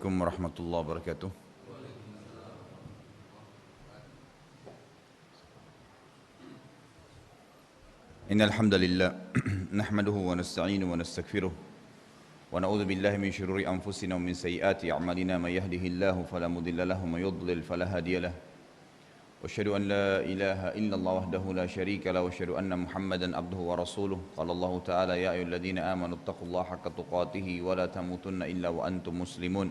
Assalamualaikum warahmatullahi wabarakatuh. Innal hamdalillah nahmaduhu wa nasta'inuhu wa nastaghfiruh wa na'udzu billahi min shururi anfusina wa min sayyiati a'malina may yahdihillahu fala mudilla lahu wa may yudlil fala hadiya lahu. Wa asyhadu an la ilaha illallah wahdahu la syarika lahu wa asyhadu anna Muhammadan abduhu wa rasuluh. Qala Allah ta'ala ya ayyuhalladzina amanu taqullaha haqqa tuqatih wa la tamutunna illa wa antum muslimun.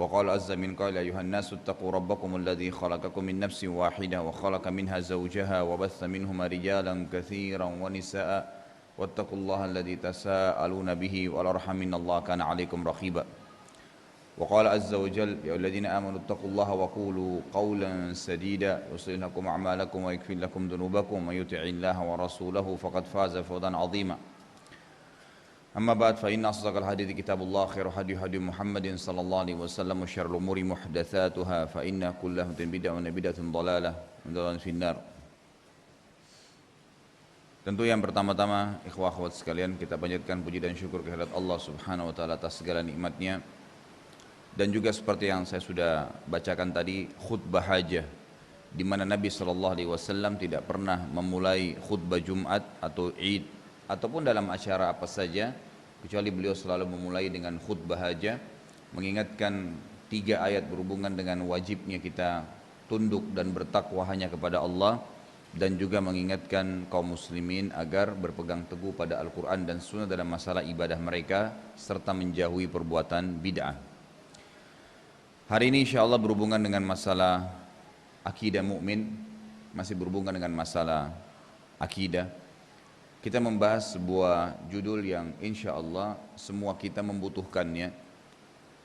وقال عز من قال يا أيها الناس اتقوا ربكم الذي خلقكم من نفس واحدة وخلق منها زوجها وبث منهما رجالا كثيرا ونساء واتقوا الله الذي تساءلون به والأرحم إن الله كان عليكم رقيبا وقال عز وجل يا الذين آمنوا اتقوا الله وقولوا قولا سديدا يصلح لكم أعمالكم ويغفر لكم ذنوبكم ومن يطع الله ورسوله فقد فاز فوزا عظيما. أما بعد فإن أصدق الحديث كتاب الله خير هدي محمد صلى الله عليه وسلم وشر الأمور محدثاتها فإن كل بدعة وبدعة ضلالة وضلالة في النار. Tentu yang pertama-tama ikhwah akhwat sekalian kita panjatkan puji dan syukur kehadirat Allah Subhanahu wa taala atas segala nikmatnya. Dan juga seperti yang saya sudah bacakan tadi, khutbah hajah di mana Nabi sallallahu alaihi wasallam tidak pernah memulai khutbah Jumat atau Id ataupun dalam acara apa saja kecuali beliau selalu memulai dengan khutbah hajah, mengingatkan 3 ayat berhubungan dengan wajibnya kita tunduk dan bertakwa hanya kepada Allah, dan juga mengingatkan kaum muslimin agar berpegang teguh pada Al-Quran dan Sunnah dalam masalah ibadah mereka serta menjauhi perbuatan bid'ah. Hari ini insyaAllah berhubungan dengan masalah akidah mukmin, masih berhubungan dengan masalah akidah. Kita membahas sebuah judul yang insya Allah semua kita membutuhkannya.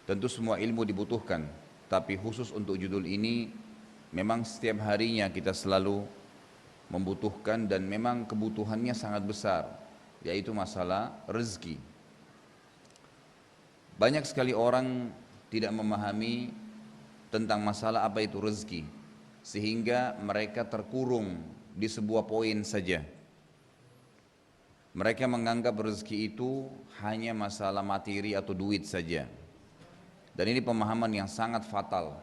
Tentu semua ilmu dibutuhkan, tapi khusus untuk judul ini memang setiap harinya kita selalu membutuhkan dan memang kebutuhannya sangat besar, yaitu masalah rezeki. Banyak sekali orang tidak memahami tentang masalah apa itu rezeki, sehingga mereka terkurung di sebuah poin saja. Mereka menganggap rezeki itu hanya masalah materi atau duit saja. Dan ini pemahaman yang sangat fatal,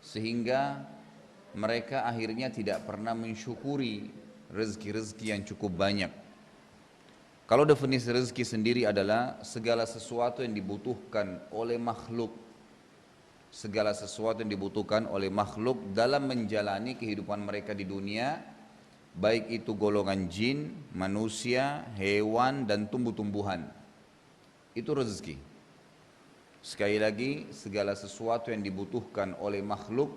sehingga mereka akhirnya tidak pernah mensyukuri rezeki-rezeki yang cukup banyak. Kalau definisi rezeki sendiri adalah segala sesuatu yang dibutuhkan oleh makhluk. Segala sesuatu yang dibutuhkan oleh makhluk dalam menjalani kehidupan mereka di dunia, baik itu golongan jin, manusia, hewan, dan tumbuh-tumbuhan. Itu rezeki. Sekali lagi, segala sesuatu yang dibutuhkan oleh makhluk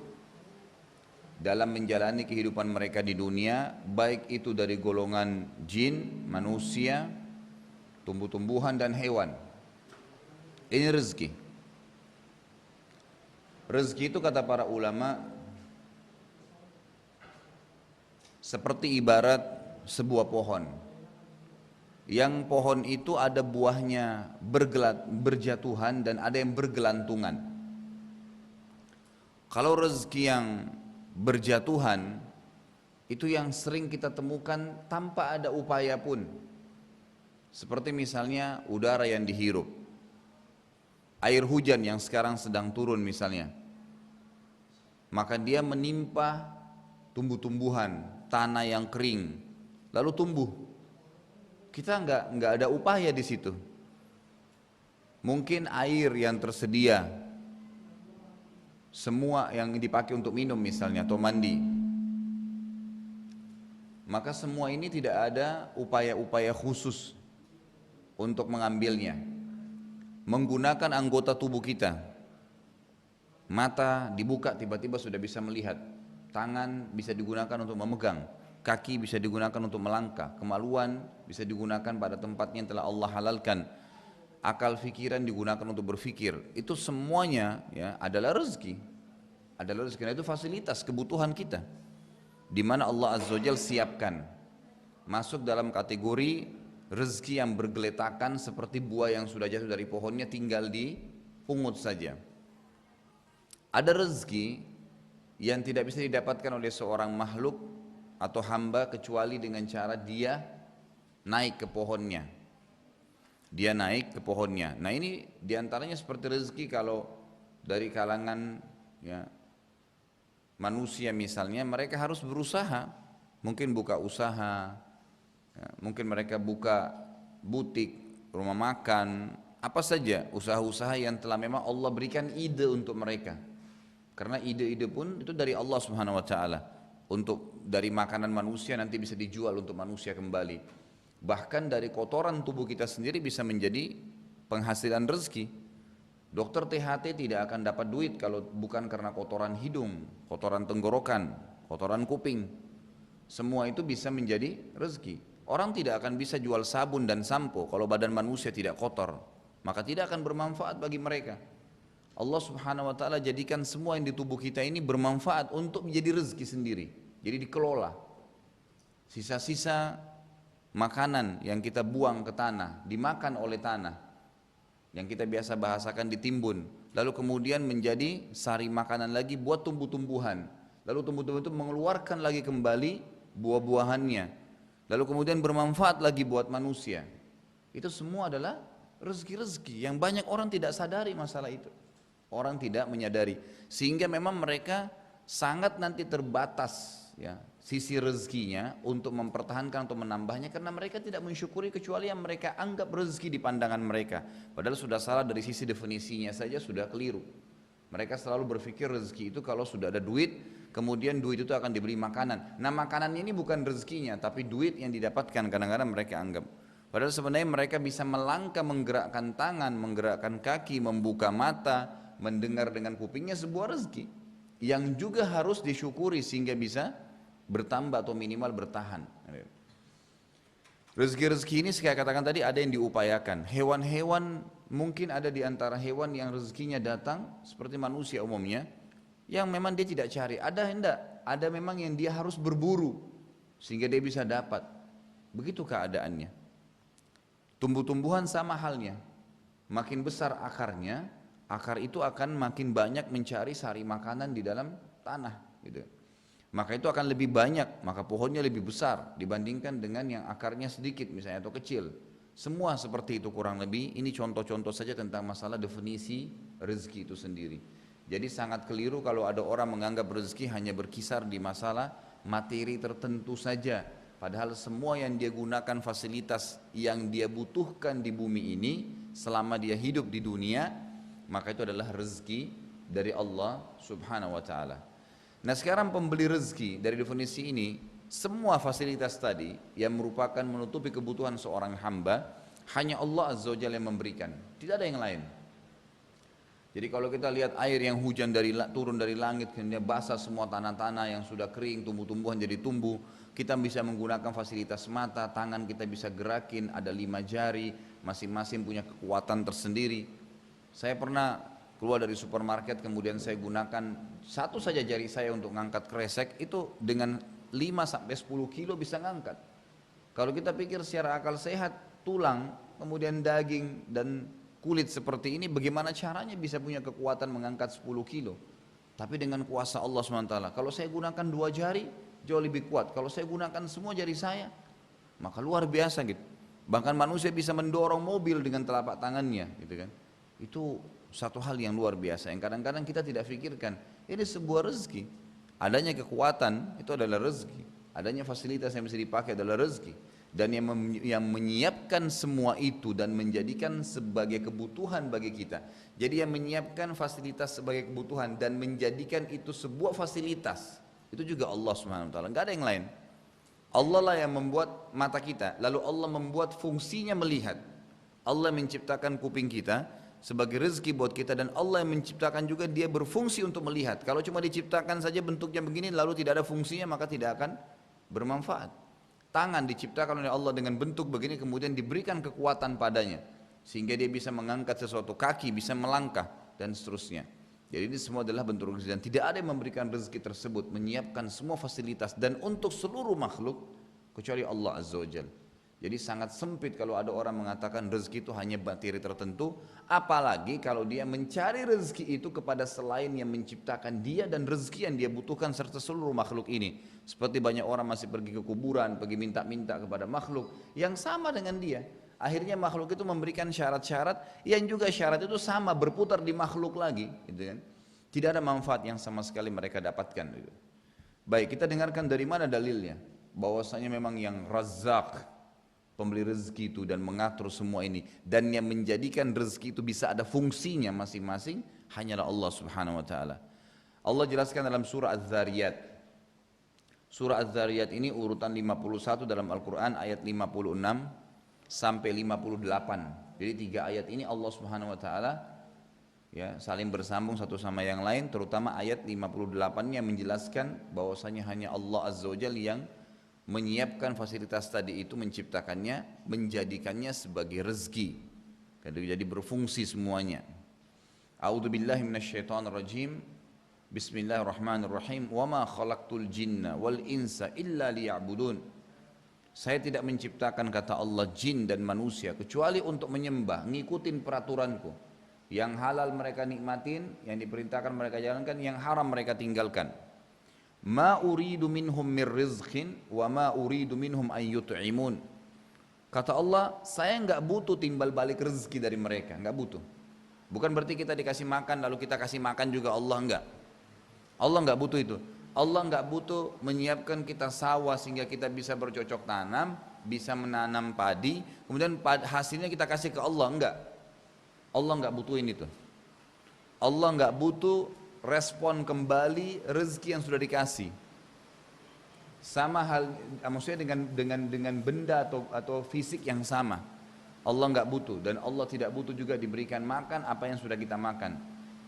dalam menjalani kehidupan mereka di dunia, baik itu dari golongan jin, manusia, tumbuh-tumbuhan, dan hewan. Ini rezeki. Rezeki itu kata para ulama seperti ibarat sebuah pohon. Yang pohon itu ada buahnya berjatuhan dan ada yang bergelantungan. Kalau rezeki yang berjatuhan itu yang sering kita temukan tanpa ada upaya pun. Seperti misalnya udara yang dihirup, air hujan yang sekarang sedang turun misalnya, maka dia menimpa tumbuh-tumbuhan, tanah yang kering, lalu tumbuh. Kita nggak ada upaya di situ. Mungkin air yang tersedia, semua yang dipakai untuk minum misalnya atau mandi, maka semua ini tidak ada upaya-upaya khusus untuk mengambilnya. Menggunakan anggota tubuh kita, mata dibuka tiba-tiba sudah bisa melihat, tangan bisa digunakan untuk memegang, kaki bisa digunakan untuk melangkah, kemaluan bisa digunakan pada tempatnya yang telah Allah halalkan, akal fikiran digunakan untuk berfikir. Itu semuanya ya adalah rezeki. Adalah rezeki, itu fasilitas kebutuhan kita, di mana Allah Azza wa Jalla siapkan. Masuk dalam kategori rezeki yang bergeletakan seperti buah yang sudah jatuh dari pohonnya tinggal dipungut saja. Ada rezeki yang tidak bisa didapatkan oleh seorang makhluk atau hamba kecuali dengan cara dia naik ke pohonnya. Dia naik ke pohonnya. Nah ini diantaranya seperti rezeki kalau dari kalangan ya, manusia misalnya, mereka harus berusaha, mungkin buka usaha, ya, mungkin mereka buka butik, rumah makan, apa saja usaha-usaha yang telah memang Allah berikan ide untuk mereka. Karena ide-ide pun itu dari Allah Subhanahu wa taala. Untuk dari makanan manusia nanti bisa dijual untuk manusia kembali. Bahkan dari kotoran tubuh kita sendiri bisa menjadi penghasilan rezeki. Dokter THT tidak akan dapat duit kalau bukan karena kotoran hidung, kotoran tenggorokan, kotoran kuping. Semua itu bisa menjadi rezeki. Orang tidak akan bisa jual sabun dan sampo kalau badan manusia tidak kotor, maka tidak akan bermanfaat bagi mereka. Allah Subhanahu wa taala jadikan semua yang di tubuh kita ini bermanfaat untuk menjadi rezeki sendiri. Jadi dikelola. Sisa-sisa makanan yang kita buang ke tanah, dimakan oleh tanah, yang kita biasa bahasakan ditimbun, lalu kemudian menjadi sari makanan lagi buat tumbuh-tumbuhan, lalu tumbuh-tumbuhan itu mengeluarkan lagi kembali buah-buahannya, lalu kemudian bermanfaat lagi buat manusia. Itu semua adalah rezeki-rezeki yang banyak orang tidak sadari masalah itu. Orang tidak menyadari, sehingga memang mereka sangat nanti terbatas ya sisi rezekinya untuk mempertahankan atau menambahnya, karena mereka tidak mensyukuri kecuali yang mereka anggap rezeki di pandangan mereka, padahal sudah salah dari sisi definisinya saja, sudah keliru. Mereka selalu berpikir rezeki itu kalau sudah ada duit, kemudian duit itu akan dibeli makanan. Nah, makanannya ini bukan rezekinya, tapi duit yang didapatkan kadang-kadang mereka anggap. Padahal sebenarnya mereka bisa melangkah, menggerakkan tangan, menggerakkan kaki, membuka mata, mendengar dengan kupingnya, sebuah rezeki yang juga harus disyukuri sehingga bisa bertambah atau minimal bertahan. Rezeki-rezeki ini saya katakan tadi ada yang diupayakan. Hewan-hewan mungkin ada di antara hewan yang rezekinya datang seperti manusia umumnya, yang memang dia tidak cari. Ada hendak, ada memang yang dia harus berburu sehingga dia bisa dapat. Begitu keadaannya. Tumbuh-tumbuhan sama halnya. Makin besar akarnya, akar itu akan makin banyak mencari sari makanan di dalam tanah gitu. Maka itu akan lebih banyak, maka pohonnya lebih besar dibandingkan dengan yang akarnya sedikit misalnya atau kecil. Semua seperti itu kurang lebih. Ini contoh-contoh saja tentang masalah definisi rezeki itu sendiri. Jadi sangat keliru kalau ada orang menganggap rezeki hanya berkisar di masalah materi tertentu saja. Padahal semua yang dia gunakan, fasilitas yang dia butuhkan di bumi ini selama dia hidup di dunia, maka itu adalah rezeki dari Allah Subhanahu wa taala. Nah, sekarang pembeli rezeki dari definisi ini, semua fasilitas tadi yang merupakan menutupi kebutuhan seorang hamba, hanya Allah Azza wa Jalla yang memberikan, tidak ada yang lain. Jadi kalau kita lihat air yang hujan turun dari langit, kemudian basah semua tanah-tanah yang sudah kering, tumbuh-tumbuhan jadi tumbuh, kita bisa menggunakan fasilitas mata, tangan kita bisa gerakin, ada 5 jari, masing-masing punya kekuatan tersendiri. Saya pernah keluar dari supermarket, kemudian saya gunakan satu saja jari saya untuk ngangkat kresek, itu dengan 5-10 kilo bisa ngangkat. Kalau kita pikir secara akal sehat, tulang, kemudian daging dan kulit seperti ini, bagaimana caranya bisa punya kekuatan mengangkat 10 kilo? Tapi dengan kuasa Allah SWT, kalau saya gunakan 2 jari, jauh lebih kuat. Kalau saya gunakan semua jari saya, maka luar biasa gitu. Bahkan manusia bisa mendorong mobil dengan telapak tangannya gitu kan. Itu satu hal yang luar biasa yang kadang-kadang kita tidak pikirkan. Ini sebuah rezeki. Adanya kekuatan itu adalah rezeki. Adanya fasilitas yang bisa dipakai adalah rezeki. Dan yang menyiapkan semua itu dan menjadikan sebagai kebutuhan bagi kita. Jadi yang menyiapkan fasilitas sebagai kebutuhan dan menjadikan itu sebuah fasilitas, itu juga Allah Subhanahu wa taala, enggak ada yang lain. Allah lah yang membuat mata kita, lalu Allah membuat fungsinya melihat. Allah menciptakan kuping kita sebagai rezeki buat kita, dan Allah yang menciptakan juga dia berfungsi untuk melihat. Kalau cuma diciptakan saja bentuknya begini lalu tidak ada fungsinya, maka tidak akan bermanfaat. Tangan diciptakan oleh Allah dengan bentuk begini, kemudian diberikan kekuatan padanya sehingga dia bisa mengangkat sesuatu, kaki bisa melangkah dan seterusnya. Jadi ini semua adalah bentuk rezeki, dan tidak ada yang memberikan rezeki tersebut, menyiapkan semua fasilitas dan untuk seluruh makhluk kecuali Allah Azza wa Jalla. Jadi sangat sempit kalau ada orang mengatakan rezeki itu hanya materi tertentu, apalagi kalau dia mencari rezeki itu kepada selain yang menciptakan dia dan rezeki yang dia butuhkan serta seluruh makhluk ini. Seperti banyak orang masih pergi ke kuburan, pergi minta-minta kepada makhluk yang sama dengan dia. akhirnya makhluk itu memberikan syarat-syarat yang juga syarat itu sama berputar di makhluk lagi, gitu kan. Tidak ada manfaat yang sama sekali mereka dapatkan. Gitu. Baik, kita dengarkan dari mana dalilnya, bahwasanya memang yang Razzaq, pemberi rezeki itu dan mengatur semua ini, dan yang menjadikan rezeki itu bisa ada fungsinya masing-masing hanyalah Allah Subhanahu wa taala. Allah jelaskan dalam surah Az-Zariyat. Surah Az-Zariyat ini urutan 51 dalam Al-Qur'an, ayat 56 sampai 58. Jadi 3 ayat ini Allah Subhanahu wa taala ya saling bersambung satu sama yang lain, terutama ayat 58-nya menjelaskan bahwasanya hanya Allah Azza wa Jalla yang menyiapkan fasilitas tadi itu, menciptakannya, menjadikannya sebagai rezeki. Jadi berfungsi semuanya. A'udzubillahi minasyaitonirrajim. Bismillahirrahmanirrahim. Wa ma khalaqtul jinna wal insa illa liya'budun. Saya tidak menciptakan, kata Allah, jin dan manusia kecuali untuk menyembah, ngikutin peraturanku. Yang halal mereka nikmatin, yang diperintahkan mereka jalankan, yang haram mereka tinggalkan. Ma uridu minhum mir rizqin wa ma uridu minhum an yut'imun. Kata Allah, saya enggak butuh timbal balik rezeki dari mereka, enggak butuh. Bukan berarti kita dikasih makan lalu kita kasih makan juga Allah, enggak. Allah enggak butuh itu. Allah enggak butuh menyiapkan kita sawah sehingga kita bisa bercocok tanam, bisa menanam padi, kemudian hasilnya kita kasih ke Allah, enggak. Allah enggak butuhin itu. Allah enggak butuh respon kembali rezeki yang sudah dikasih. Sama hal, maksudnya dengan benda atau fisik yang sama. Allah enggak butuh, dan Allah tidak butuh juga diberikan makan apa yang sudah kita makan.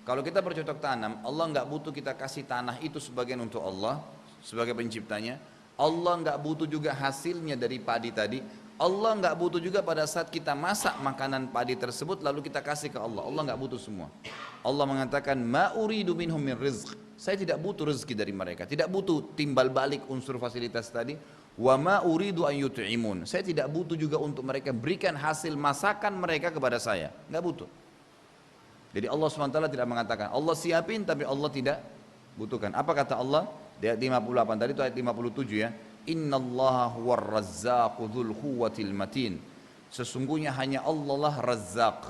Kalau kita bercocok tanam, Allah enggak butuh kita kasih tanah itu sebagian untuk Allah sebagai penciptanya. Allah enggak butuh juga hasilnya dari padi tadi. Allah enggak butuh juga pada saat kita masak makanan padi tersebut lalu kita kasih ke Allah. Allah enggak butuh semua. Allah mengatakan ma uridu minhum min rizq. Saya tidak butuh rezeki dari mereka, tidak butuh timbal balik unsur fasilitas tadi. Wa ma uridu an yut'imun. Saya tidak butuh juga untuk mereka berikan hasil masakan mereka kepada saya. Enggak butuh. Jadi Allah SWT tidak mengatakan, Allah siapin tapi Allah tidak butuhkan. Apa kata Allah? Di ayat 58 tadi itu ayat 57 ya. Innallaha huwar razzaqu dzul quwwatil matin. Sesungguhnya hanya Allah lah Razzaq.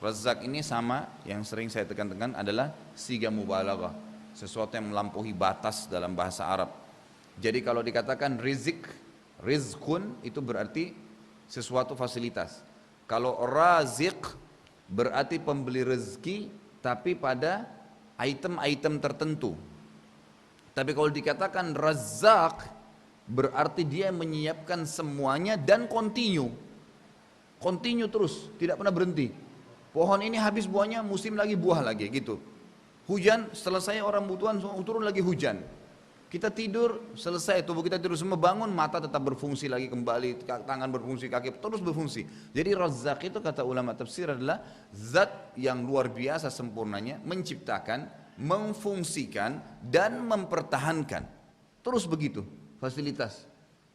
Razzaq ini sama yang sering saya tekan-tekan adalah siga mubalaghah, sesuatu yang melampaui batas dalam bahasa Arab. Jadi kalau dikatakan rizqun itu berarti sesuatu fasilitas. Kalau raziq berarti pembeli rezeki tapi pada item-item tertentu. Tapi kalau dikatakan Razzaq berarti dia menyiapkan semuanya dan kontinu terus, tidak pernah berhenti. Pohon ini habis buahnya, musim lagi buah lagi gitu. Hujan, selesai orang butuhan turun lagi hujan. Kita tidur, selesai tubuh kita tidur semua, bangun, mata tetap berfungsi lagi kembali, tangan berfungsi, kaki terus berfungsi. Jadi Razzaq itu kata ulama tafsir adalah zat yang luar biasa sempurnanya, menciptakan, memfungsikan dan mempertahankan. Terus begitu fasilitas.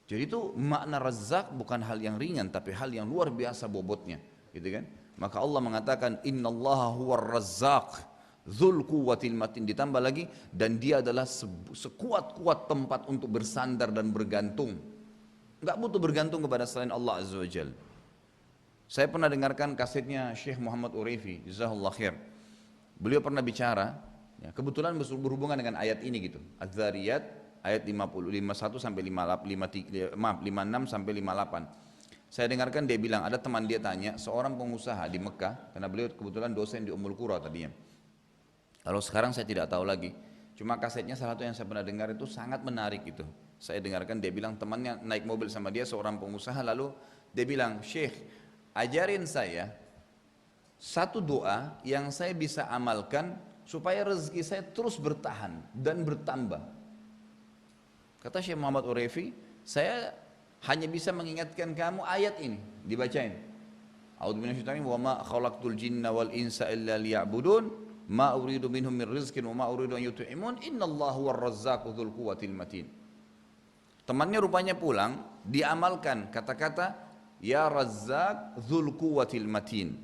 Jadi itu makna Razzaq bukan hal yang ringan tapi hal yang luar biasa bobotnya, gitu kan? Maka Allah mengatakan innallaha huwar razzaq dzul quwwatil matin, ditambah lagi dan dia adalah sekuat-kuat tempat untuk bersandar dan bergantung. Enggak butuh bergantung kepada selain Allah Azza wa Jalla. Saya pernah dengarkan kasetnya Syekh Muhammad Urifi, jazakallahu khair. Beliau pernah bicara, ya, kebetulan berhubungan dengan ayat ini gitu. Az-Zariyat ayat 51 sampai 56 sampai 58. Saya dengarkan dia bilang, ada teman dia tanya, seorang pengusaha di Mekah, karena beliau kebetulan dosen di Ummul Qura tadinya. Kalau sekarang saya tidak tahu lagi. Cuma kasetnya salah satu yang saya pernah dengar itu sangat menarik itu. Saya dengarkan dia bilang temannya naik mobil sama dia seorang pengusaha, lalu dia bilang, "Syekh, ajarin saya satu doa yang saya bisa amalkan supaya rezeki saya terus bertahan dan bertambah." Kata Syekh Muhammad Urefi, saya hanya bisa mengingatkan kamu ayat ini, dibacain. A'udzu billahi minasyaitonir rajim, wa ma khalaqtul jinna wal insa illa liya'budun, ma uridu minhum min rizqin wa ma uridu an yut'imun, innallaha huwar razzaqu dzul quwwatil matin. Temannya rupanya pulang, diamalkan kata-kata ya Razzaq dzul quwwatil matin.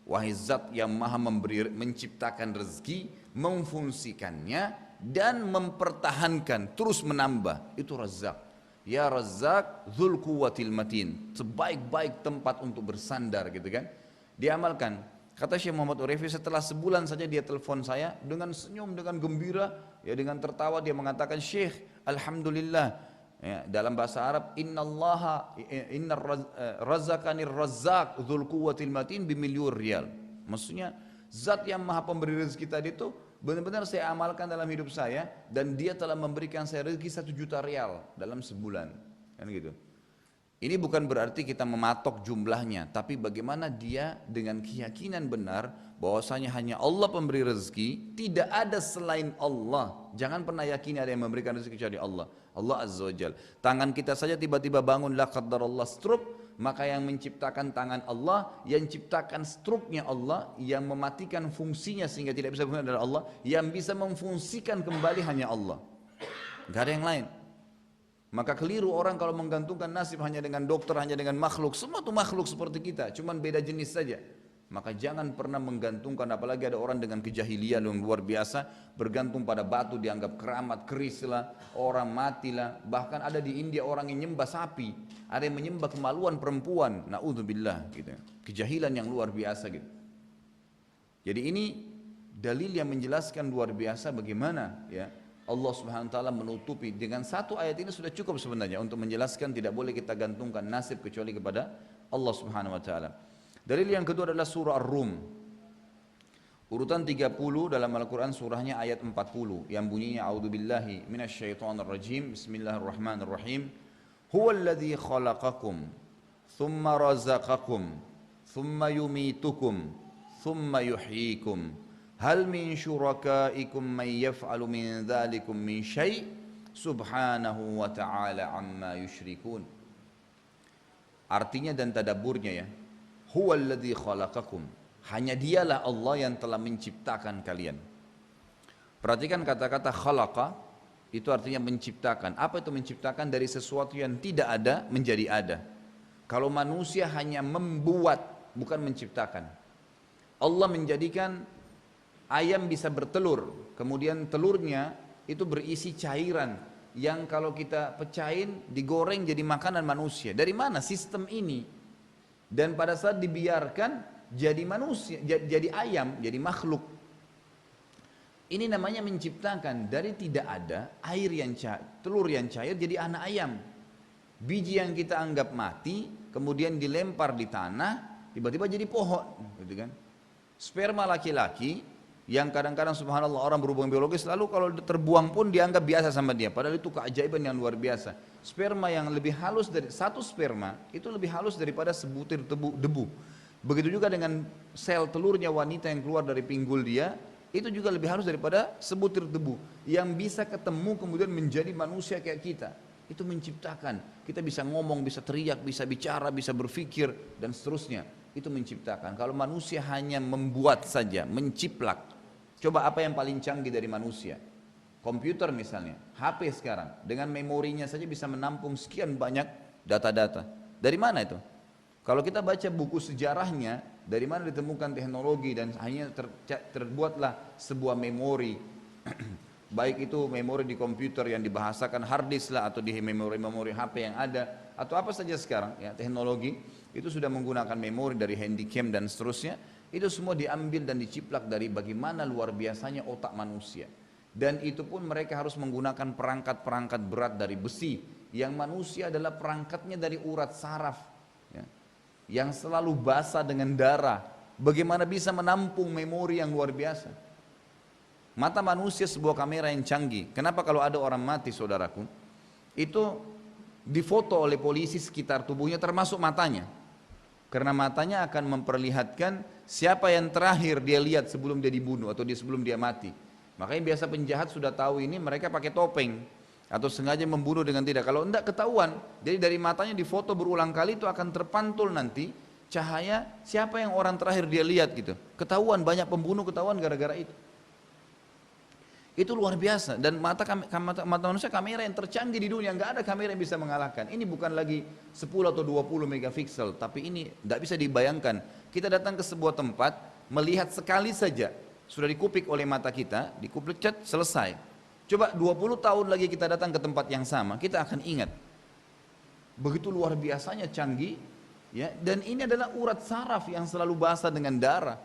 Wahai zat yang maha menciptakan rezeki, memfungsikannya dan mempertahankan, terus menambah, itu Razzaq. Ya Razzaq Dzul Quwwatil Matin, sebaik-baik tempat untuk bersandar gitu kan. Diamalkan. Kata Syekh Muhammad Urefi, setelah sebulan saja dia telepon saya dengan senyum, dengan gembira, ya dengan tertawa dia mengatakan, Syekh, alhamdulillah, ya, dalam bahasa Arab, inna razaqanir razzaq dzul quwwatil matin bimilyur riyal. Maksudnya zat yang maha pemberi rezeki tadi itu benar-benar saya amalkan dalam hidup saya, dan dia telah memberikan saya rezeki 1 juta rial dalam sebulan, kan gitu. Ini bukan berarti kita mematok jumlahnya, tapi bagaimana dia dengan keyakinan benar bahwasanya hanya Allah pemberi rezeki, tidak ada selain Allah. Jangan pernah yakini ada yang memberikan rezeki kecuali Allah. Allah Azza wa Jalla. Tangan kita saja tiba-tiba bangun, la qaddarallah stroke, maka yang menciptakan tangan Allah, yang ciptakan struknya Allah, yang mematikan fungsinya sehingga tidak bisa berfungsi adalah Allah, yang bisa memfungsikan kembali hanya Allah. Gak ada yang lain. Maka keliru orang kalau menggantungkan nasib hanya dengan dokter, hanya dengan makhluk. Semua itu makhluk seperti kita, cuman beda jenis saja. Maka jangan pernah menggantungkan, apalagi ada orang dengan kejahilian yang luar biasa, bergantung pada batu dianggap keramat, keris lah, orang matilah. Bahkan ada di India orang yang menyembah sapi, ada yang menyembah kemaluan perempuan, na'udzubillah gitu. Kejahilan yang luar biasa gitu. Jadi ini dalil yang menjelaskan luar biasa bagaimana ya Allah Subhanahu wa taala menutupi. Dengan satu ayat ini sudah cukup sebenarnya untuk menjelaskan tidak boleh kita gantungkan nasib kecuali kepada Allah Subhanahu wa taala. Dalil yang kedua adalah surah Ar-Rum. Urutan 30 dalam Al-Qur'an surahnya ayat 40 yang bunyinya a'udzubillahi minasyaitonirrajim. Bismillahirrahmanirrahim. Huwallazi khalaqakum thumma razaqakum thumma yumitukum thumma yuhyikum. Hal min syurakaikum may yaf'alu min dzalikum min syai' subhanahu wa ta'ala amma yusyrikun. Artinya dan tadabburnya ya, huwallazi khalaqakum, hanya dialah Allah yang telah menciptakan kalian. Perhatikan kata-kata khalaqa, itu artinya menciptakan. Apa itu menciptakan? Dari sesuatu yang tidak ada menjadi ada. Kalau manusia hanya membuat, bukan menciptakan. Allah menjadikan ayam bisa bertelur, kemudian telurnya itu berisi cairan yang kalau kita pecahin, digoreng jadi makanan manusia. Dari mana sistem ini? Dan pada saat dibiarkan jadi manusia, jadi ayam, jadi makhluk. Ini namanya menciptakan. Dari tidak ada air yang cair, telur yang cair jadi anak ayam. Biji yang kita anggap mati, kemudian dilempar di tanah, tiba-tiba jadi pohon, gitu kan? Sperma laki-laki yang kadang-kadang subhanallah orang berhubungan biologis, lalu kalau terbuang pun dianggap biasa sama dia, padahal itu keajaiban yang luar biasa. Sperma yang lebih halus dari satu sperma itu lebih halus daripada sebutir debu. Begitu juga dengan sel telurnya wanita yang keluar dari pinggul dia, itu juga lebih halus daripada sebutir debu yang bisa ketemu kemudian menjadi manusia kayak kita. Itu menciptakan. Kita bisa ngomong, bisa teriak, bisa bicara, bisa berpikir dan seterusnya. Itu menciptakan. Kalau manusia hanya membuat saja, menciplak. Coba apa yang paling canggih dari manusia? Komputer misalnya, HP sekarang dengan memorinya saja bisa menampung sekian banyak data-data. Dari mana itu? Kalau kita baca buku sejarahnya, dari mana ditemukan teknologi dan hanya terbuatlah sebuah memori. Baik itu memori di komputer yang dibahasakan hard disk lah, atau di memori HP yang ada, atau apa saja sekarang ya, teknologi itu sudah menggunakan memori dari handycam dan seterusnya. Itu semua diambil dan diciplak dari bagaimana luar biasanya otak manusia. Dan itu pun mereka harus menggunakan perangkat-perangkat berat dari besi, yang manusia adalah perangkatnya dari urat saraf ya, yang selalu basah dengan darah. Bagaimana bisa menampung memori yang luar biasa? Mata manusia sebuah kamera yang canggih. Kenapa kalau ada orang mati saudaraku, itu difoto oleh polisi sekitar tubuhnya termasuk matanya. Karena matanya akan memperlihatkan siapa yang terakhir dia lihat sebelum dia dibunuh atau sebelum dia mati. Makanya biasa penjahat sudah tahu ini, mereka pakai topeng atau sengaja membunuh dengan tidak. Kalau enggak ketahuan, jadi dari matanya difoto berulang kali, itu akan terpantul nanti cahaya siapa yang orang terakhir dia lihat gitu. Ketahuan, banyak pembunuh ketahuan gara-gara itu. Itu luar biasa. Dan mata manusia kamera yang tercanggih di dunia, nggak ada kamera yang bisa mengalahkan. Ini bukan lagi 10 atau 20 megapiksel, tapi ini tidak bisa dibayangkan. Kita datang ke sebuah tempat, melihat sekali saja, sudah dikupik oleh mata kita, dikupik cat, selesai. Coba 20 tahun lagi kita datang ke tempat yang sama, kita akan ingat. begitu luar biasanya canggih, ya. Dan ini adalah urat saraf yang selalu basah dengan darah.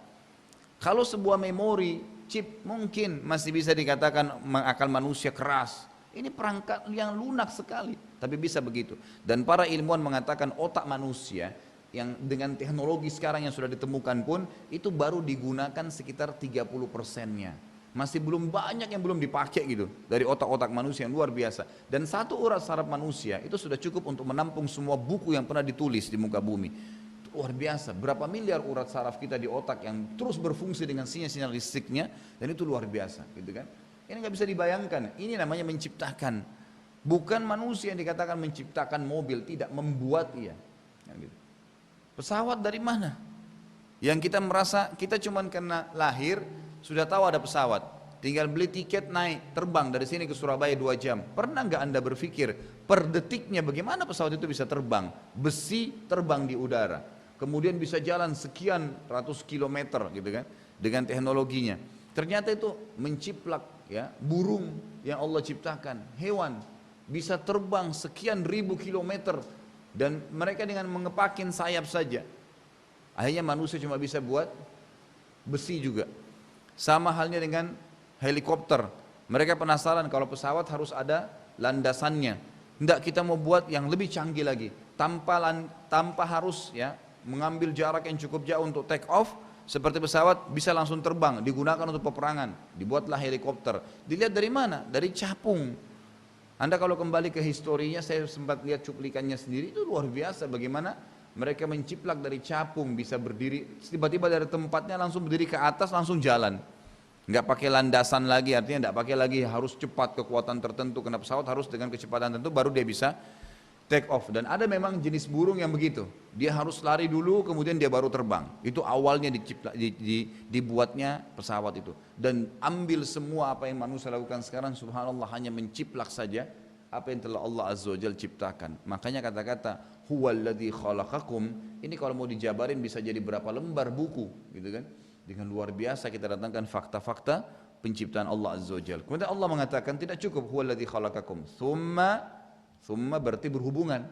Kalau sebuah memori chip mungkin masih bisa dikatakan akal manusia keras. Ini perangkat yang lunak sekali, tapi bisa begitu. Dan para ilmuwan mengatakan otak manusia yang dengan teknologi sekarang yang sudah ditemukan pun itu baru digunakan sekitar 30%-nya. Masih belum banyak yang belum dipakai gitu dari otak-otak manusia yang luar biasa. Dan satu urat saraf manusia itu sudah cukup untuk menampung semua buku yang pernah ditulis di muka bumi. Luar biasa, berapa miliar urat saraf kita di otak yang terus berfungsi dengan sinyal-sinyal listriknya, dan itu luar biasa gitu kan. Ini nggak bisa dibayangkan, ini namanya menciptakan. Bukan manusia yang dikatakan menciptakan mobil, tidak membuat ia. Gitu. Pesawat dari mana? Yang kita merasa kita cuman karena lahir sudah tahu ada pesawat, tinggal beli tiket naik terbang dari sini ke Surabaya 2 jam. Pernah nggak Anda berpikir per detiknya bagaimana pesawat itu bisa terbang? Besi terbang di udara, kemudian bisa jalan sekian ratus kilometer gitu kan, dengan teknologinya. Ternyata itu menciplak ya burung yang Allah ciptakan, hewan bisa terbang sekian ribu kilometer dan mereka dengan mengepakin sayap saja. Akhirnya manusia cuma bisa buat besi juga. Sama halnya dengan helikopter. Mereka penasaran kalau pesawat harus ada landasannya. Tidak, kita mau buat yang lebih canggih lagi. Tanpa harus ya mengambil jarak yang cukup jauh untuk take off. Seperti pesawat bisa langsung terbang, digunakan untuk peperangan. Dibuatlah helikopter. Dilihat dari mana? Dari capung. Anda kalau kembali ke historinya, saya sempat lihat cuplikannya sendiri, itu luar biasa bagaimana mereka menciplak dari capung, bisa berdiri, tiba-tiba dari tempatnya langsung berdiri ke atas, langsung jalan. Nggak pakai landasan lagi, artinya nggak pakai lagi harus cepat kekuatan tertentu, karena pesawat harus dengan kecepatan tertentu baru dia bisa take off. Dan ada memang jenis burung yang begitu, dia harus lari dulu kemudian dia baru terbang. Itu awalnya dibuatnya pesawat itu. Dan ambil semua apa yang manusia lakukan sekarang, subhanallah, hanya menciplak saja apa yang telah Allah Azza wa Jalla ciptakan. Makanya kata-kata huwallazi khalaqakum ini kalau mau dijabarin bisa jadi berapa lembar buku gitu kan. Dengan luar biasa kita datangkan fakta-fakta penciptaan Allah Azza wa Jalla. Kemudian Allah mengatakan tidak cukup huwallazi khalaqakum, thumma berarti berhubungan.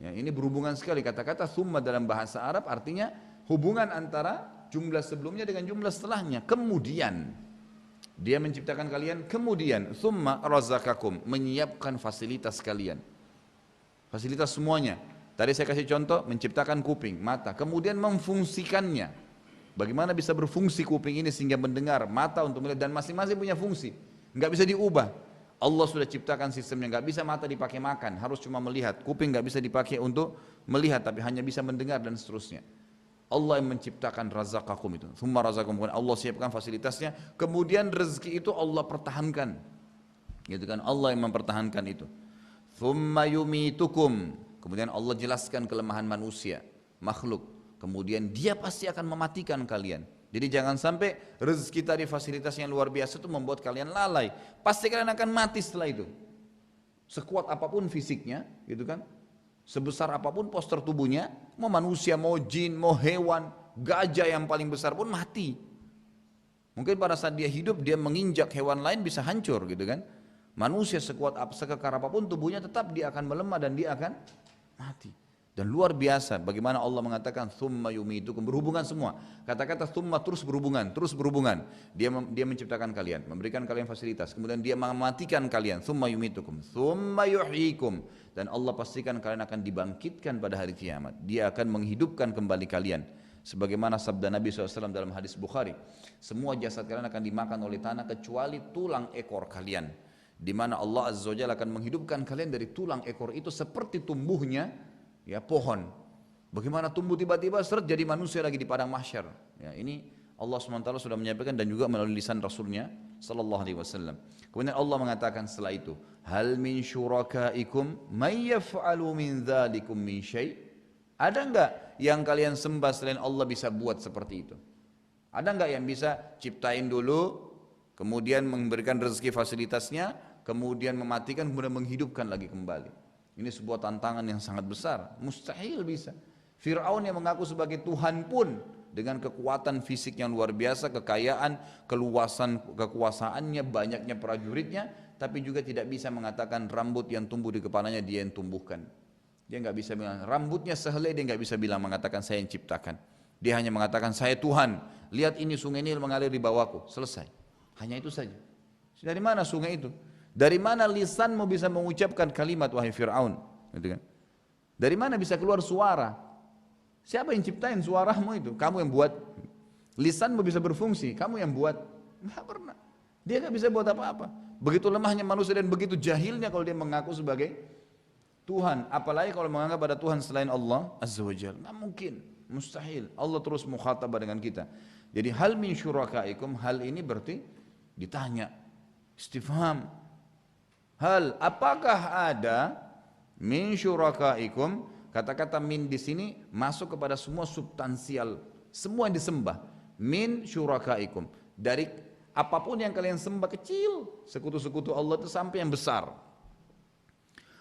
Ya, ini berhubungan sekali. Kata-kata thumma dalam bahasa Arab artinya hubungan antara jumlah sebelumnya dengan jumlah setelahnya. Kemudian dia menciptakan kalian, kemudian thumma razaqakum, menyiapkan fasilitas kalian. Fasilitas semuanya. Tadi saya kasih contoh, menciptakan kuping, mata, kemudian memfungsikannya. Bagaimana bisa berfungsi kuping ini sehingga mendengar, mata untuk melihat, dan masing-masing punya fungsi. Enggak bisa diubah. Allah sudah ciptakan sistemnya, enggak bisa mata dipakai makan, harus cuma melihat. Kuping enggak bisa dipakai untuk melihat, tapi hanya bisa mendengar dan seterusnya. Allah yang menciptakan razaqakum itu. Thumma razaqakum, Allah siapkan fasilitasnya, kemudian rezeki itu Allah pertahankan. Gitu kan, Allah yang mempertahankan itu. Thumma yumitukum, kemudian Allah jelaskan kelemahan manusia, makhluk. Kemudian dia pasti akan mematikan kalian. Jadi jangan sampai rezeki tadi fasilitas yang luar biasa itu membuat kalian lalai. Pasti kalian akan mati setelah itu. Sekuat apapun fisiknya, gitu kan? Sebesar apapun postur tubuhnya, mau manusia, mau jin, mau hewan, gajah yang paling besar pun mati. Mungkin pada saat dia hidup dia menginjak hewan lain bisa hancur gitu kan. Manusia sekuat sekekar apapun tubuhnya tetap dia akan melemah dan dia akan mati. Dan luar biasa bagaimana Allah mengatakan thumma yumitukum, berhubungan semua. Kata-kata thumma terus berhubungan, terus berhubungan. Dia menciptakan kalian, memberikan kalian fasilitas, kemudian dia mematikan kalian, thumma yumitukum, thumma yuhyikum, dan Allah pastikan kalian akan dibangkitkan pada hari kiamat. Dia akan menghidupkan kembali kalian. Sebagaimana sabda Nabi SAW dalam hadis Bukhari, semua jasad kalian akan dimakan oleh tanah kecuali tulang ekor kalian. Di mana Allah Azza wa Jalla akan menghidupkan kalian dari tulang ekor itu seperti tumbuhnya ya pohon. Bagaimana tumbuh tiba-tiba seret jadi manusia lagi di padang mahsyar. Ya, ini Allah SWT sudah menyampaikan dan juga melalui lisan Rasulnya sallallahu alaihi wasallam. Kemudian Allah mengatakan setelah itu, hal min syurakaikum may yaf'alu min dzalikum min syai'? Ada enggak yang kalian sembah selain Allah bisa buat seperti itu? Ada enggak yang bisa ciptain dulu, kemudian memberikan rezeki fasilitasnya, kemudian mematikan, kemudian menghidupkan lagi kembali? Ini sebuah tantangan yang sangat besar, mustahil bisa. Fir'aun yang mengaku sebagai Tuhan pun dengan kekuatan fisik yang luar biasa, kekayaan, keluasan kekuasaannya, banyaknya prajuritnya, tapi juga tidak bisa mengatakan rambut yang tumbuh di kepalanya dia yang tumbuhkan. Dia nggak bisa bilang rambutnya sehelai, dia nggak bisa bilang mengatakan saya yang ciptakan. Dia hanya mengatakan saya Tuhan. Lihat ini sungai Nil mengalir di bawahku. Selesai. Hanya itu saja. Dari mana sungai itu? Dari mana lisanmu bisa mengucapkan kalimat wahai Fir'aun? Gitu kan? Dari mana bisa keluar suara? Siapa yang ciptain suaramu itu? Kamu yang buat. Lisanmu bisa berfungsi, kamu yang buat. Nggak pernah. Dia nggak bisa buat apa-apa. Begitu lemahnya manusia dan begitu jahilnya kalau dia mengaku sebagai Tuhan. Apalagi kalau menganggap ada Tuhan selain Allah Azza wa Jalla. Nggak mungkin, mustahil. Allah terus mukhatabah dengan kita. Jadi hal min syurakaikum, hal ini berarti ditanya, istifham. Hal, apakah ada min syurakaikum? Kata-kata min di sini masuk kepada semua substansial, semua yang disembah. Min syurakaikum, dari apapun yang kalian sembah kecil, sekutu-sekutu Allah itu sampai yang besar.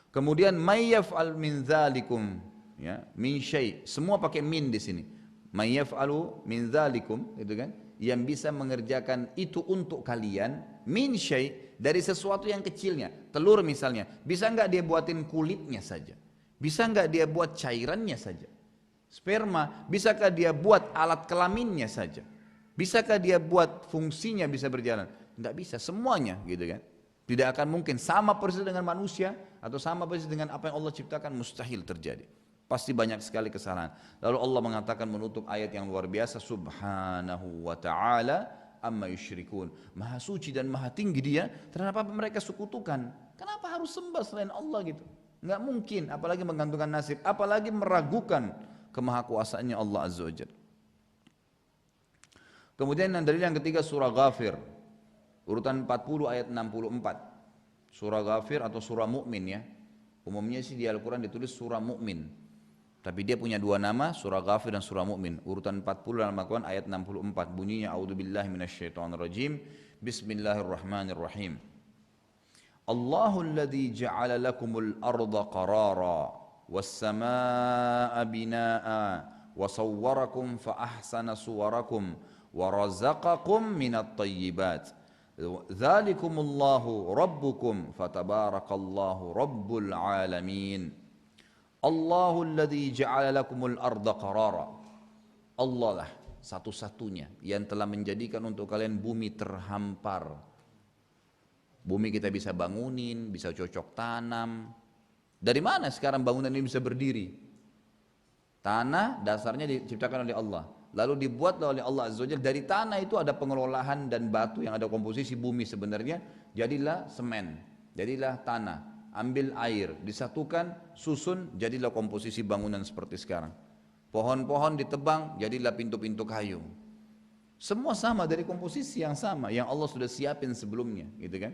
Kemudian may yaf'al min dzalikum, ya, min syai', semua pakai min di sini. May yaf'alu min dzalikum, itu kan, yang bisa mengerjakan itu untuk kalian, min syai', dari sesuatu yang kecilnya. Telur misalnya, bisa enggak dia buatin kulitnya saja? Bisa enggak dia buat cairannya saja? Sperma, bisakah dia buat alat kelaminnya saja? Bisakah dia buat fungsinya bisa berjalan? Tidak bisa, semuanya gitu kan. Tidak akan mungkin sama persis dengan manusia atau sama persis dengan apa yang Allah ciptakan, mustahil terjadi. Pasti banyak sekali kesalahan. Lalu Allah mengatakan menutup ayat yang luar biasa, Subhanahu wa ta'ala amma yusyrikun. Maha suci dan maha tinggi dia terhadap apa mereka sekutukan. Kenapa harus sembah selain Allah gitu? Enggak mungkin, apalagi menggantungkan nasib, apalagi meragukan kemahakuasaannya Allah Azza wa Jalla. Kemudian dalil yang ketiga surah Ghafir, urutan 40 ayat 64. Surah Ghafir atau surah Mu'min ya. Umumnya sih di Al-Quran ditulis surah Mu'min, tapi dia punya dua nama, surah Ghafir dan surah Mu'min. Urutan 40 dalam Al-Quran ayat 64, bunyinya A'udzubillahi minasyaitonirrajim, Bismillahirrahmanirrahim. Allahul ladzi ja'ala lakumul arda qarara was-samaa'a binaa'a wa sawwarakum fa ahsana suwarakum wa razaqakum minat thayyibat. Dzalikumullahu rabbukum fatabarakallahu rabbul alamin. Allahul ladzi ja'ala lakumul arda qarara. Allah lah satu-satunya yang telah menjadikan untuk kalian bumi terhampar. Bumi kita bisa bangunin, bisa cocok tanam. Dari mana sekarang bangunan ini bisa berdiri? Tanah dasarnya diciptakan oleh Allah. Lalu dibuatlah oleh Allah Azza wa Jalla. Dari tanah itu ada pengelolaan dan batu yang ada komposisi bumi sebenarnya. Jadilah semen, jadilah tanah. Ambil air, disatukan, susun, jadilah komposisi bangunan seperti sekarang. Pohon-pohon ditebang, jadilah pintu-pintu kayu. Semua sama dari komposisi yang sama, yang Allah sudah siapin sebelumnya, gitu kan?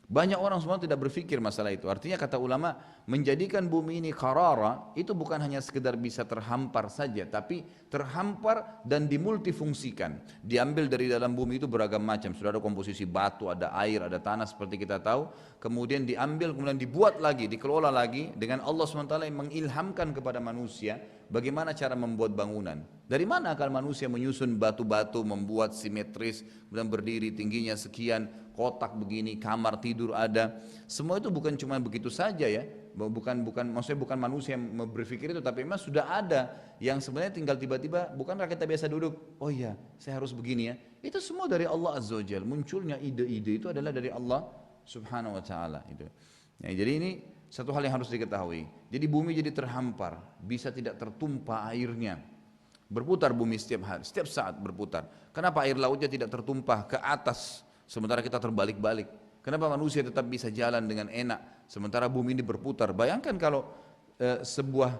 Banyak orang semua tidak berpikir masalah itu. Artinya kata ulama, menjadikan bumi ini qarara itu bukan hanya sekedar bisa terhampar saja, tapi terhampar dan dimultifungsikan. Diambil dari dalam bumi itu beragam macam. Sudah ada komposisi batu, ada air, ada tanah seperti kita tahu. Kemudian diambil, kemudian dibuat lagi, dikelola lagi dengan Allah SWT yang mengilhamkan kepada manusia bagaimana cara membuat bangunan. Dari mana akal manusia menyusun batu-batu, membuat simetris, kemudian berdiri tingginya sekian, kotak begini, kamar tidur ada. Semua itu bukan cuma begitu saja ya. Maksudnya bukan manusia yang berpikir itu, tapi memang sudah ada yang sebenarnya tinggal tiba-tiba, bukankah kita biasa duduk, oh iya saya harus begini ya. Itu semua dari Allah Azza wa Jalla. Munculnya ide-ide itu adalah dari Allah Subhanahu wa ta'ala itu. Ya, jadi ini satu hal yang harus diketahui. Jadi bumi jadi terhampar, bisa tidak tertumpah airnya. Berputar bumi setiap hari, setiap saat berputar. Kenapa air lautnya tidak tertumpah ke atas sementara kita terbalik-balik? Kenapa manusia tetap bisa jalan dengan enak sementara bumi ini berputar? Bayangkan kalau sebuah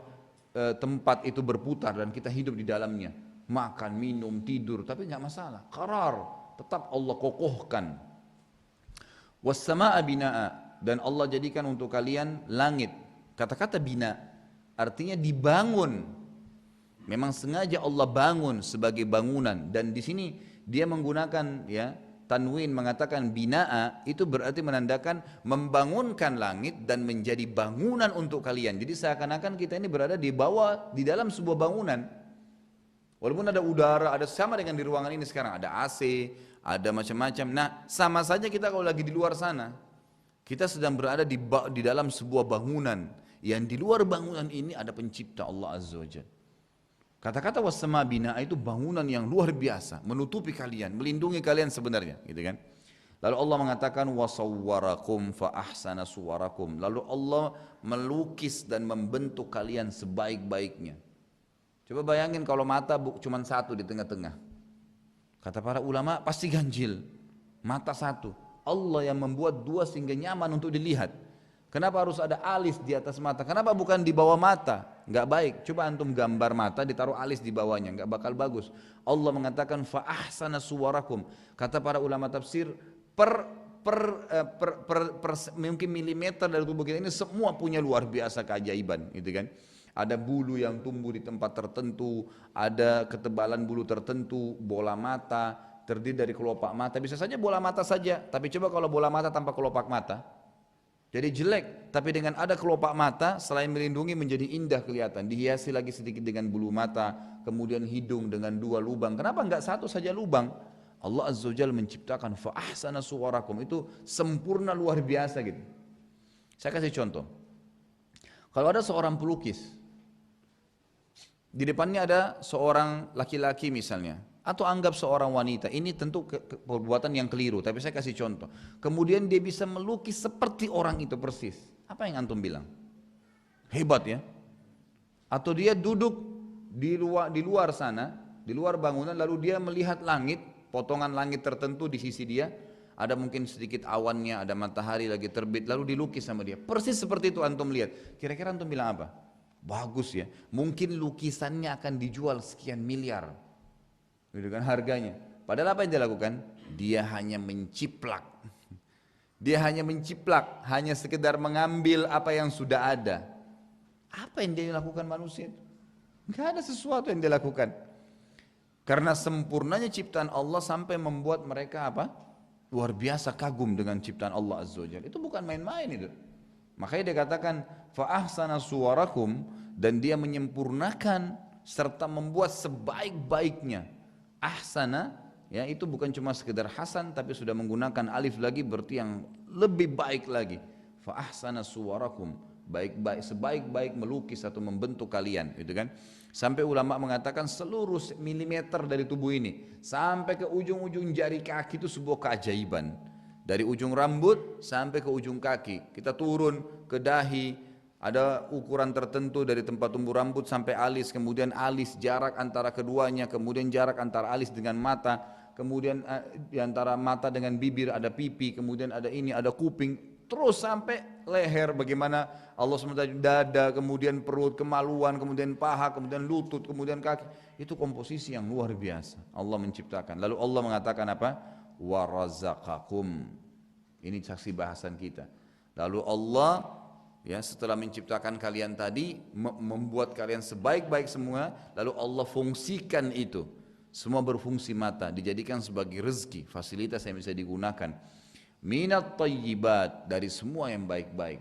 tempat itu berputar dan kita hidup di dalamnya, makan, minum, tidur, tapi nggak masalah. Qarar, tetap Allah kokohkan. Was-samaa'a binaa'a, dan Allah jadikan untuk kalian langit. Kata-kata bina artinya dibangun. Memang sengaja Allah bangun sebagai bangunan, dan di sini dia menggunakan ya tanwin, mengatakan binaa, itu berarti menandakan membangunkan langit dan menjadi bangunan untuk kalian. Jadi seakan-akan kita ini berada di bawah, di dalam sebuah bangunan. Walaupun ada udara, ada sama dengan di ruangan ini sekarang, ada AC, ada macam-macam. Nah, sama saja kita kalau lagi di luar sana. Kita sedang berada di dalam sebuah bangunan, yang di luar bangunan ini ada pencipta Allah Azza wa Jalla. Kata-kata wassama bina itu bangunan yang luar biasa, menutupi kalian, melindungi kalian sebenarnya, gitu kan? Lalu Allah mengatakan wasawwarakum fa ahsana suwarakum. Lalu Allah melukis dan membentuk kalian sebaik-baiknya. Coba bayangin kalau mata cuma satu di tengah-tengah. Kata para ulama pasti ganjil. Mata satu. Allah yang membuat dua sehingga nyaman untuk dilihat. Kenapa harus ada alis di atas mata? Kenapa bukan di bawah mata? Enggak baik. Coba antum gambar mata ditaruh alis di bawahnya, enggak bakal bagus. Allah mengatakan fa ahsana suwarakum. Kata para ulama tafsir, mungkin milimeter dari tubuh kita ini semua punya luar biasa keajaiban, gitu kan? Ada bulu yang tumbuh di tempat tertentu, ada ketebalan bulu tertentu, bola mata terdiri dari kelopak mata. Bisa saja bola mata saja, tapi coba kalau bola mata tanpa kelopak mata, jadi jelek. Tapi dengan ada kelopak mata, selain melindungi menjadi indah kelihatan. Dihiasi lagi sedikit dengan bulu mata, kemudian hidung dengan dua lubang. Kenapa enggak satu saja lubang? Allah Azza wa Jalla menciptakan fa ahsana suwarakum, itu sempurna luar biasa gitu. Saya kasih contoh. Kalau ada seorang pelukis, di depannya ada seorang laki-laki misalnya, atau anggap seorang wanita, ini tentu perbuatan yang keliru, tapi saya kasih contoh. Kemudian dia bisa melukis seperti orang itu persis. Apa yang antum bilang? Hebat ya? Atau dia duduk di luar sana, di luar bangunan, lalu dia melihat langit, potongan langit tertentu di sisi dia, ada mungkin sedikit awannya, ada matahari lagi terbit, lalu dilukis sama dia. Persis seperti itu antum lihat. Kira-kira antum bilang apa? Bagus ya. Mungkin lukisannya akan dijual sekian miliar. Gitu kan harganya. Padahal apa yang dia lakukan? Dia hanya menciplak. Dia hanya menciplak, hanya sekedar mengambil apa yang sudah ada. Apa yang dia lakukan manusia? Enggak ada sesuatu yang dia lakukan. Karena sempurnanya ciptaan Allah sampai membuat mereka apa? Luar biasa kagum dengan ciptaan Allah Azza wa Jalla. Itu bukan main-main itu. Makanya dia katakan fa ahsana suwarakum, dan dia menyempurnakan serta membuat sebaik-baiknya. Ahsana ya, itu bukan cuma sekedar hasan, tapi sudah menggunakan alif lagi, berarti yang lebih baik lagi. Fa ahsana suwarakum, baik-baik, sebaik-baik melukis atau membentuk kalian, gitu kan? Sampai ulama mengatakan seluruh milimeter dari tubuh ini sampai ke ujung-ujung jari kaki itu sebuah keajaiban. Dari ujung rambut sampai ke ujung kaki, kita turun ke dahi, ada ukuran tertentu dari tempat tumbuh rambut sampai alis, kemudian alis, jarak antara keduanya, kemudian jarak antara alis dengan mata, kemudian di antara mata dengan bibir ada pipi, kemudian ada ini, ada kuping, terus sampai leher, bagaimana Allah SWT, dada, kemudian perut, kemaluan, kemudian paha, kemudian lutut, kemudian kaki. Itu komposisi yang luar biasa Allah menciptakan. Lalu Allah mengatakan apa? Warazaqakum. Ini saksi bahasan kita. Lalu Allah ya setelah menciptakan kalian tadi, membuat kalian sebaik-baik semua, lalu Allah fungsikan itu. Semua berfungsi mata, dijadikan sebagai rezeki, fasilitas yang bisa digunakan. Minat thayyibat, dari semua yang baik-baik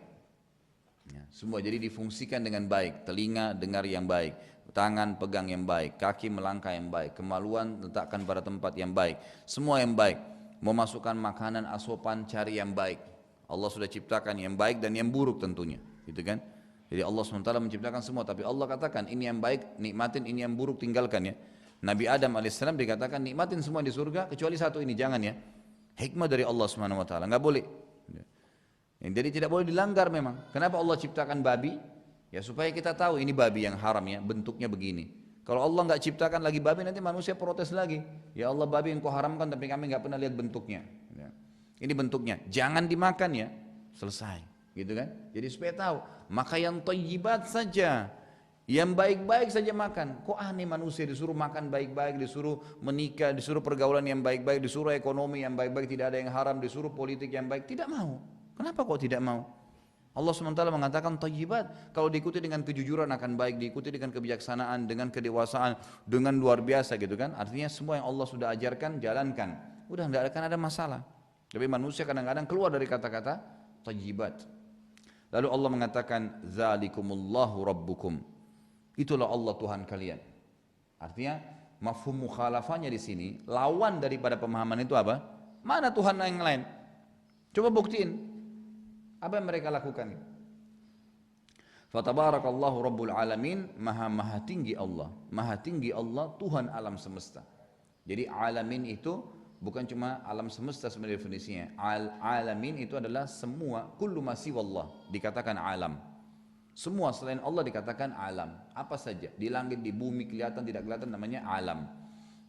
ya, semua jadi difungsikan dengan baik. Telinga dengar yang baik, tangan pegang yang baik, kaki melangkah yang baik, kemaluan letakkan pada tempat yang baik, semua yang baik. Mau masukkan makanan asupan cari yang baik. Allah sudah ciptakan yang baik dan yang buruk tentunya, gitu kan? Jadi Allah SWT menciptakan semua, tapi Allah katakan ini yang baik nikmatin, ini yang buruk tinggalkan ya. Nabi Adam alaihissalam dikatakan nikmatin semua di surga kecuali satu ini jangan ya. Hikmah dari Allah SWT, nggak boleh. Jadi tidak boleh dilanggar memang. Kenapa Allah ciptakan babi? Ya supaya kita tahu ini babi yang haram ya, bentuknya begini. Kalau Allah nggak ciptakan lagi babi, nanti manusia protes lagi. Ya Allah, babi yang kau haramkan tapi kami nggak pernah lihat bentuknya. Ya. Ini bentuknya, jangan dimakan ya, selesai, gitu kan? Jadi supaya tahu, maka yang thayyibat saja, yang baik-baik saja makan. Kok aneh manusia disuruh makan baik-baik, disuruh menikah, disuruh pergaulan yang baik-baik, disuruh ekonomi yang baik-baik, tidak ada yang haram, disuruh politik yang baik, tidak mau. Kenapa kok tidak mau? Allah SWT mengatakan thayyibat, kalau diikuti dengan kejujuran akan baik, diikuti dengan kebijaksanaan, dengan kedewasaan, dengan luar biasa gitu kan. Artinya semua yang Allah sudah ajarkan, jalankan. Udah tidak akan ada masalah. Tapi manusia kadang-kadang keluar dari kata-kata thayyibat. Lalu Allah mengatakan zalikumullahu rabbukum. Itulah Allah Tuhan kalian. Artinya mafhum mukhalafahnya di sini, lawan daripada pemahaman itu apa? Mana Tuhan yang lain? Coba buktiin. Apa yang mereka lakukan? Fatabarakallahu Rabbul Alamin, maha tinggi Allah. Maha tinggi Allah, Tuhan alam semesta. Jadi alamin itu bukan cuma alam semesta sebenarnya definisinya. Alamin itu adalah semua, kullu ma siwallah, dikatakan alam. Semua selain Allah dikatakan alam. Apa saja, di langit, di bumi, kelihatan, tidak kelihatan, namanya alam.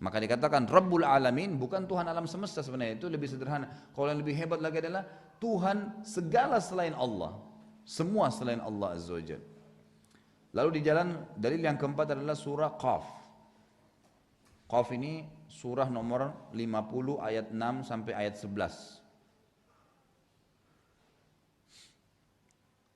Maka dikatakan Rabbul Alamin, bukan Tuhan alam semesta sebenarnya, itu lebih sederhana. Kalau yang lebih hebat lagi adalah Tuhan segala selain Allah. Semua selain Allah Azza wa Jalla. Lalu di jalan dalil yang keempat adalah surah Qaf. Qaf ini surah nomor 50 ayat 6 sampai ayat 11.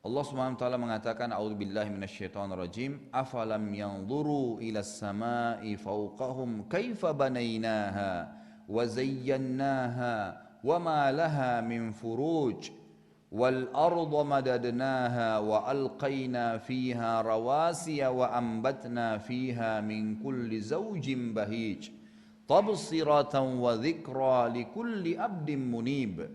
Allah Subhanahu wa taala mengatakan, a'udzubillahi minasyaitonir rajim, afalam yanzuru ilas samai fawqahum kaifa banainaha wa zayyannaha wa ma laha min furuj. والأرض مددناها وألقينا فيها رواسي وأنبتنا فيها من كل زوج بهيج تبصرة وذكرى لكل عبد منيب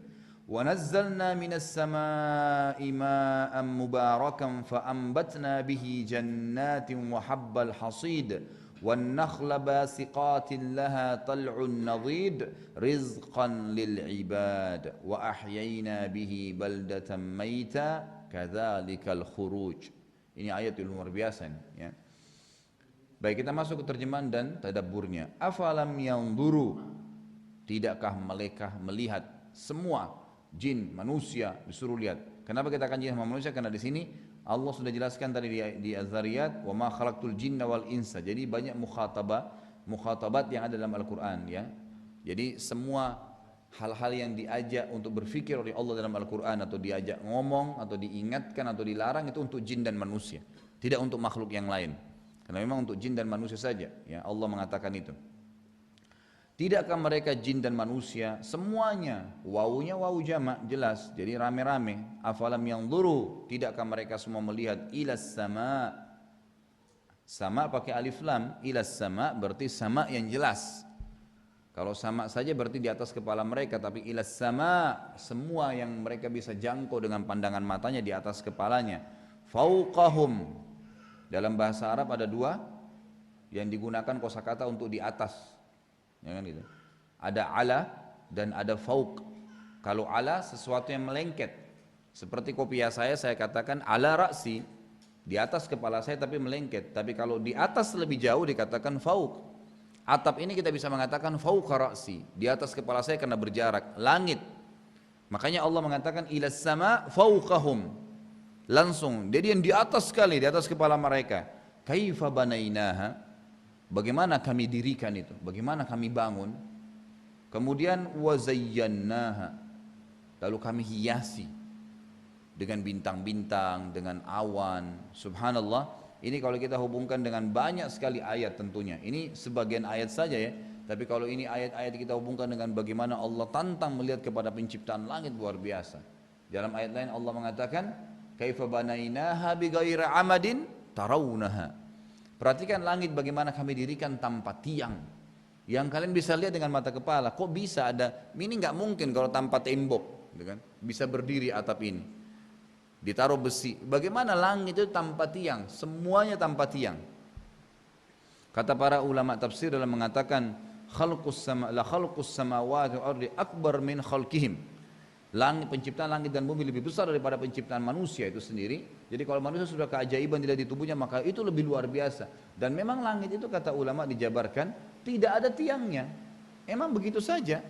ونزلنا من السماء ماء مباركا فأنبتنا به جنات وحب الحصيد والنخل باسقات لها طلع نضيد رزقا للعباد وأحيينا به بلدة ميتا كذلك الخروج. Ini ayat yang luar biasa ya. Baik, kita masuk ke terjemahan dan tadabburnya. Afalam yanzuru, tidakkah mereka melihat? Semua jin, manusia disuruh lihat. Kenapa kita akan jin sama manusia? Karena di sini Allah sudah jelaskan tadi di Az-Zariyat, wa ma khalaqtul jinna wal insa. Jadi banyak mukhatabat yang ada dalam Al-Qur'an ya. Jadi semua hal-hal yang diajak untuk berfikir oleh Allah dalam Al-Qur'an, atau diajak ngomong atau diingatkan atau dilarang, itu untuk jin dan manusia, tidak untuk makhluk yang lain. Karena memang untuk jin dan manusia saja ya Allah mengatakan itu. Tidakkah mereka jin dan manusia semuanya, wawunya wawu jamak jelas, jadi rame-rame. Afalam yanzuru, tidakkah mereka semua melihat ilas sama, sama pakai alif lam, ilas sama berarti sama yang jelas. Kalau sama saja berarti di atas kepala mereka, tapi ilas sama, semua yang mereka bisa jangkau dengan pandangan matanya di atas kepalanya. Fauqahum, dalam bahasa Arab ada dua yang digunakan kosakata untuk di atas. Ya kan gitu. Ada ala dan ada fauq. Kalau ala sesuatu yang melengket, seperti kopiah saya katakan ala raksi, di atas kepala saya tapi melengket. Tapi kalau di atas lebih jauh dikatakan fauq. Atap ini kita bisa mengatakan fauqa raksi, di atas kepala saya karena berjarak. Langit, makanya Allah mengatakan ilas sama fauqahum, langsung, jadi yang di atas sekali, di atas kepala mereka. Kaifa banainaha, bagaimana kami dirikan itu, bagaimana kami bangun. Kemudian wazayyannaha, lalu kami hiasi dengan bintang-bintang, dengan awan. Subhanallah, ini kalau kita hubungkan dengan banyak sekali ayat tentunya. Ini sebagian ayat saja ya, tapi kalau ini ayat-ayat kita hubungkan dengan bagaimana Allah tantang melihat kepada penciptaan langit, luar biasa. Dalam ayat lain Allah mengatakan kaifa banainaha bighairi amadin tarawunaha. Perhatikan langit bagaimana kami dirikan tanpa tiang, yang kalian bisa lihat dengan mata kepala. Kok bisa ada, ini nggak mungkin kalau tanpa tembok, gitu kan? Bisa berdiri atap ini, ditaruh besi. Bagaimana langit itu tanpa tiang, semuanya tanpa tiang. Kata para ulama tafsir dalam mengatakan khalqus samawati wal ardi akbar min khalqihim. Langit, penciptaan langit dan bumi lebih besar daripada penciptaan manusia itu sendiri. Jadi kalau manusia sudah keajaiban tidak di tubuhnya, maka itu lebih luar biasa. Dan memang langit itu kata ulama dijabarkan tidak ada tiangnya, emang begitu saja.